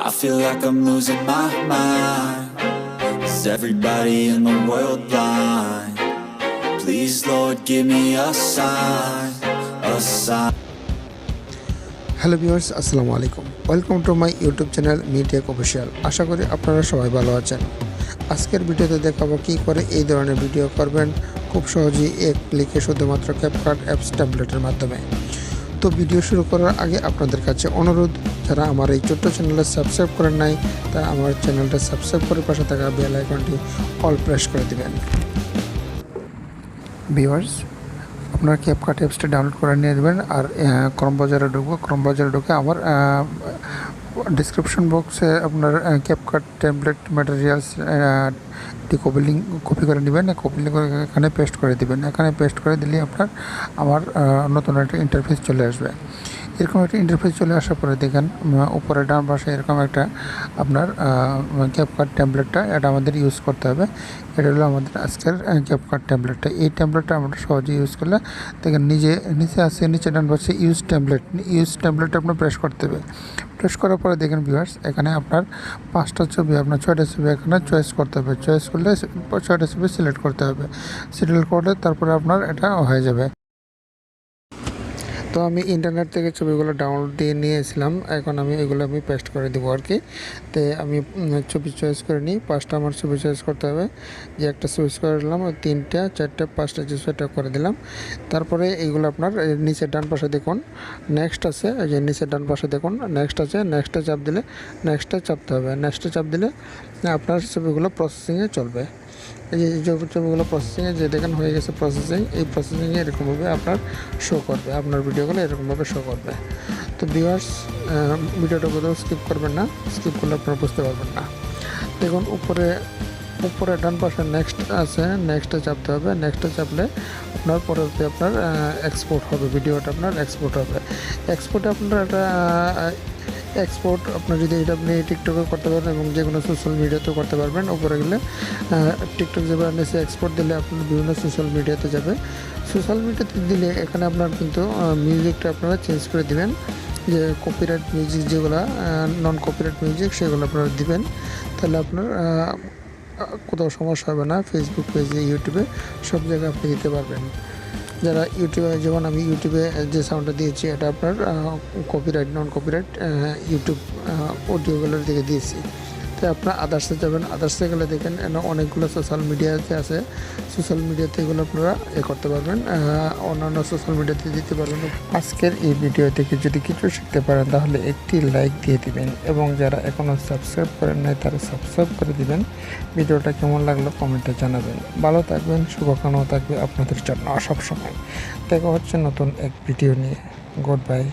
I feel like I'm losing my mind. Is everybody in the world blind? Please Lord give me a sign, a sign. Hello viewers, আসসালামু আলাইকুম। Welcome to my YouTube channel Mitek official. আশা করি আপনারা সবাই ভালো আছেন। আজকের ভিডিওতে দেখাবো কী করে এই ধরনের ভিডিও করবেন খুব সহজেই এক ক্লিকে শুধুমাত্র ক্যাপকাট অ্যাপস ট্যাবলেটের মাধ্যমে। তো ভিডিও শুরু করার আগে আপনাদের কাছে অনুরোধ, যারা আমার এই ছোট্ট চ্যানেলটা সাবস্ক্রাইব করেন নাই তারা আমার চ্যানেলটা সাবস্ক্রাইব করে পাশে থাকা বেল আইকনটি অল প্রেস করে দেবেন। ভিউয়ার্স, আপনার ক্যাপকাট অ্যাপসটা ডাউনলোড করে নিয়ে যাবেন আর ক্রোম ব্রাউজারে ঢুকে আমার ডিসক্রিপশন বক্সে আপনার ক্যাপকাট ট্যাবলেট ম্যাটেরিয়ালস কপি করে নেবেন, কপি করে এখানে পেস্ট করে দেবেন। এখানে পেস্ট করে দিলে আপনার আমার নতুন একটা ইন্টারফেস চলে আসবে। এরকম একটা ইন্টারফেস চলে আসার পরে দেখেন উপরে ডান পাশে এরকম একটা আপনার ক্যাপকাট ট্যাবলেটটা এটা আমাদের ইউজ করতে হবে। এটা হলো আমাদের আজকের ক্যাপকাট ট্যাবলেটটা। এই ট্যাবলেটটা আমরা সহজে ইউজ করলে দেখেন নিচে আছে, নিচে ডান পাশে ইউজ ট্যাবলেট আপনার প্রেস করতে হবে। প্রেস করার পরে দেখেন ভিউয়ার্স, এখানে আপনার 5টা ছবি, আপনার 6টা ছবি এখানে চয়েস করতে হবে। চয়েস করলে 6টা ছবি সিলেক্ট করতে হবে। সিলেক্ট করলে তারপরে আপনার এটা হয়ে যাবে। তো আমি ইন্টারনেট থেকে ছবিগুলো ডাউনলোড দিয়ে নিয়েছিলাম, এখন এগুলো পেস্ট করে দেবো আর কি। তো আমি ছবি চয়েস করে নিই। 5টা আমার ছবি চয়েস করতে হবে। যে একটা চয়েস করে দিলাম, 3টা 4টা 5টা যে 6টা করে দিলাম। তারপরে এইগুলো আপনার নিচের ডান পাশে দেখুন নেক্সট আছে, এই যে নিচের ডান পাশে দেখুন নেক্সট আছে। নেক্সটে চাপ দিলে নেক্সটে চাপতে হবে। নেক্সটে চাপ দিলে আপনার ছবিগুলো প্রসেসিংয়ে চলবে। এই যে ছবিগুলো প্রসেসিংয়ে যে দেখেন হয়ে গেছে প্রসেসিং, এই প্রসেসিংয়ে এরকমভাবে আপনার শো করবে, আপনার ভিডিওগুলো এরকমভাবে শো করবে। তো ভিউয়ার্স, ভিডিওটা কোথাও স্কিপ করবেন না, স্কিপ করলে আপনারা বুঝতে পারবেন না। দেখুন উপরে ডান পাশে নেক্সট আছে, নেক্সটে চাপতে হবে। নেক্সটে চাপলে আপনার পরবর্তী আপনার এক্সপোর্ট হবে, ভিডিওটা আপনার এক্সপোর্ট হবে। এক্সপোর্টে আপনার একটা এক্সপোর্ট আপনার যদি এটা আপনি টিকটকে করতে পারেন এবং যে কোনো সোশ্যাল মিডিয়াতেও করতে পারবেন। উপরে গেলে টিকটক যাবে, নিচে এক্সপোর্ট দিলে আপনার বিভিন্ন সোশ্যাল মিডিয়াতে যাবে। সোশ্যাল মিডিয়াতে দিলে এখানে আপনার কিন্তু মিউজিকটা আপনারা চেঞ্জ করে দিবেন, যে কপিরাইট মিউজিক যেগুলো নন কপিরাইট মিউজিক সেগুলো আপনারা দিবেন। তাহলে আপনার কোথাও সমস্যা হবে না। ফেসবুক পেজে, ইউটিউবে সব জায়গায় আপনি দিতে পারবেন। যারা ইউটিউবে, যেমন আমি ইউটিউবে যে সাউন্ডটা দিয়েছি এটা আপনার কপিরাইট নন কপিরাইট ইউটিউব অডিও গ্যালারি থেকে দিয়েছি। তো আপনার আদার্সে যাবেন, আদার্সে গেলে দেখেন অনেকগুলো সোশ্যাল মিডিয়াতে আছে। সোশ্যাল মিডিয়াতে এগুলো আপনারা করতে পারবেন, অন্যান্য সোশ্যাল মিডিয়াতে দিতে পারবেন। আজকের এই ভিডিও থেকে যদি কিছু শিখতে পারেন তাহলে একটি লাইক দিয়ে দিবেন এবং যারা এখনও সাবস্ক্রাইব করেন নাই তারা সাবস্ক্রাইব করে দিবেন। ভিডিওটা কেমন লাগলো কমেন্টে জানাবেন। ভালো থাকবেন, শুভকামনা থাকবে আপনাদের জন্য সবসময়। দেখা হচ্ছে নতুন এক ভিডিও নিয়ে। Good bye.